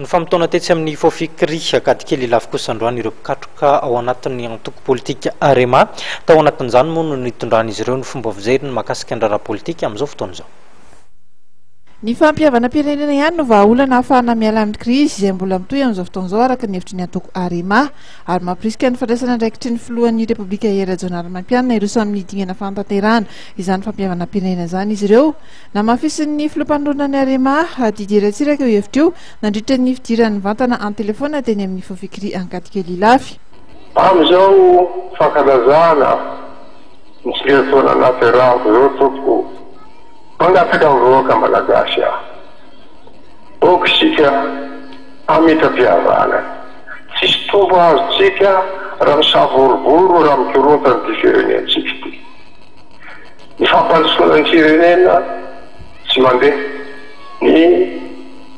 Ny famitona tetsy amin'ny fofikry akadikely lafy kosa androany ireo pikatroka ao anatin'ny antoko politika Arema tao anatin'izany moa no nitondran'izy ireo ny fomba fijeriny mahakasika ny raharaha politika amin'izao fotoana izao. Ny fampihavana pirenena ihany no vahaolana ahafahana miala amin'ny krizy izay mbola mitohy amin'izao fotoana izao araka ny hevitry ny antoko Arema ary mampirisika ny fandraisana andraikitry ny filohan'ny Repoblika Hery Rajaonarimampianina iroso amin'ny dingana fantanterahana izany fampihavana pirenena izany izy ireo namafisin'ny filompanolona ny Arema Didier Ratsiraka eo hevitra io nandritra ny fidiran'ny vantana an-telefona teny amin'ny fofikry Ankadikely Ilafy. Amin'izao fankalazana ny filotoana nateraha zao toko mangataka mivoaka malagasy aho. Oka sika amitam-pihavana. Tsisy tombo azotsika raha misavorovoro raha mikorontany ty firenentsika ty. Ny fampandrosoana ny firenena tsy mandeha. Ny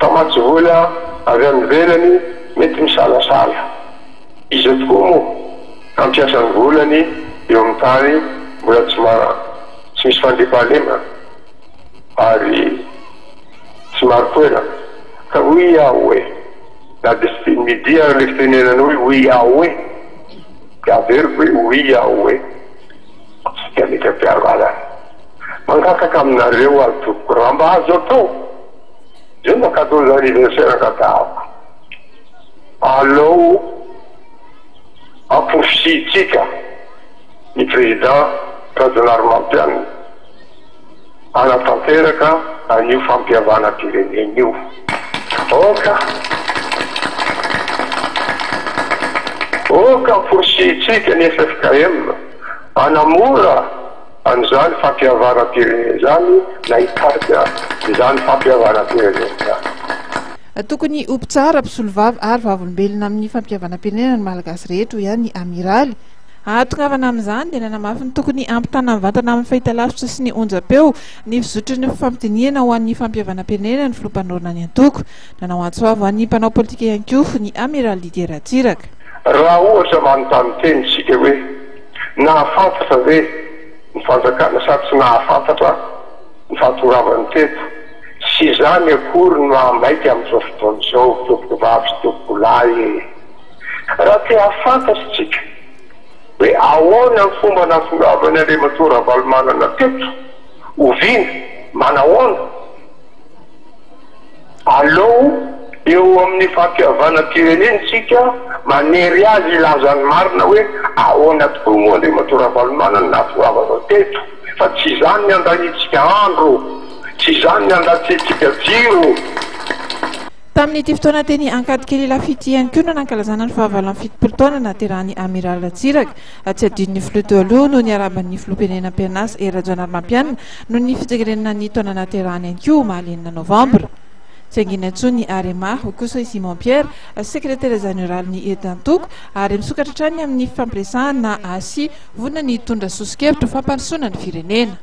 tamatsy vola avy amin'ny velany mety misalasala. Izy tokoa moa ampiasa ny volany eo amin'ny tany mbola tsy misy fandriam-pahalemana. Ari smartphone ka oui awe la destin midi a l'extérieur nous oui awe ka ver oui awe ka mi ka piarvala mangaka kamna rewa tu kuramba zoto jema ka do l'anniversaire ka ta allo apusi tika ni président Rajaonarimampianina anatanteraka an'io fampihavana pirenena io. Oka forsitsika ny FFKM anamora an'izany fampihavana pirenena zany na hitarika izany fampihavana pirenena zany. Tokony ompo tsara mpisolo vavy ary vavolombelona amin'ny fampihavana pirenena ny malagasy rehetra ihany ny amiraly. Ahatongavana amin'izany dia nanamafy ny tokony ampitana mivantana amin'ny fahitalavitra sy ny onjam-peo ny fizotry ny fampidiniana ho an'ny fampihavana pirenena ny filompanorina ny antoko. Nanao antsoavo an'ny mpanao politika ihany koa ny amiraly Didier Ratsiraka. Raha ohatra manontany teny sika hoe nahafantatra ve ny fanjakana sady tsy nahafantatra ny fahatoravany teto sy izany akory no mahamaiky amin'izao fotoana izao tompoko vavy sy tompoko lahy. Raha te hahafantatra tsika hoe ahoana ny fomba nahatongavan'ny Andriamatora Valomanana teto oviana manahoana allo eo amin'ny fampihavana pirenentsika manery azy ilazany marina hoe ahoana tokoa moa Andriamatora Valomanana nahatongavana teto fa tsy izany ny andanitsika andro tsy izany ny andatsitsika jiro. Tamin'ny ity fotoana teny Ankadikely Ilafy ity ihany koa no nankalazana ny fahavalon'ny fitopolo taona nahaterahan'ny amiraly Ratsiraka tsy adinony filoha teo aloha no niaraban'ny filoham-pirenena Pernas Hery Rajaonarimampianina no ny fijerenana ny taona nahaterahany ihany koa mahalenina Novambra. Tsy angina intsony ny Arema kosa Simon Pierre sekretera général-ny edan-toko ary misokatra hatrany amin'ny fampiresahana asy vonona ny tondra sosikevitra fampandrosoana ny firenena.